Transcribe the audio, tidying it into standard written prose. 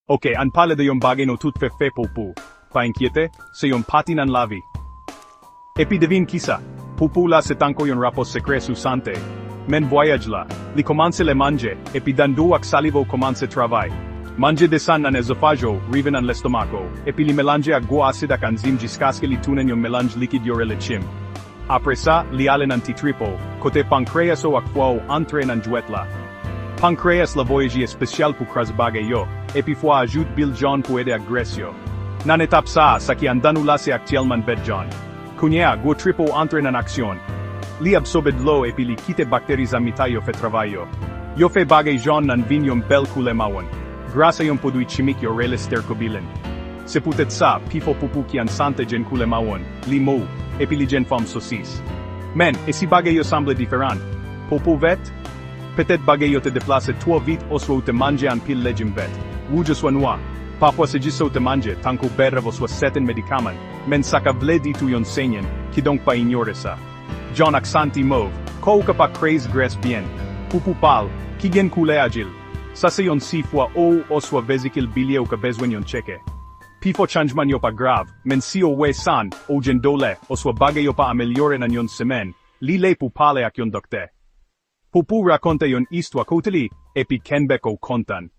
Okay, an pala de yung bagay no tutfefe poup. Painquiete, se yung patinan lavi. Epi devin Kisa, pupula se tanko yung rapos secre susante. Men voyage la, li commence le mange, epi dandu ak salivo commence travail. Mange desan an esophago, riven an l'estomaco, epi li melange ak gua acid ak anzim jiskaske li tunen yung melange liquid yore le chim. Apres sa, li alen an titripo, kote pancreas o ak fuao entre nan juetla. Pancreas la voyage especial pu krasbage yo, epi fois ajoute bil John puede agresio. Nan etap sa ki andanula se actuellement bed John. Kunya go tripo entre nan aksyon. Li absobed lo epi li kite bakteris amita yo fe travayo. Yo fe bagay John nan vin yon bel koulè mawon. Grasa yon podui chimik yo reles terkobilen. Se putet sa, pifo pupu ki an sante gen koulè mawon, li mou, epi li gen fam sosis. Men, si bagay yo semble diferent. Popo vet? Peut-être bagay yo te deplace toi vite oswa te manje an pil legim vet. Wujo swa noa. Papwa se jiso te manje, tanko berra vo swa seten medikaman, men saka vle ditu yon senyen, ki donk pa ignore sa. John ak santi mauve, ko ka pa craze gres bien. Pupu pal, ki gen koulè agil. Sa se yon si fwa o oswa vezikil bilye o ka bezwen yon cheke. Pifo chanjman yo pa grav, men si o we san, o gen dole, oswa bagay yo pa ameliore nan yon semen, li le pupale ak yon dokte. Pupu rakonte yon istwa koteli, epi kenbek o kontan.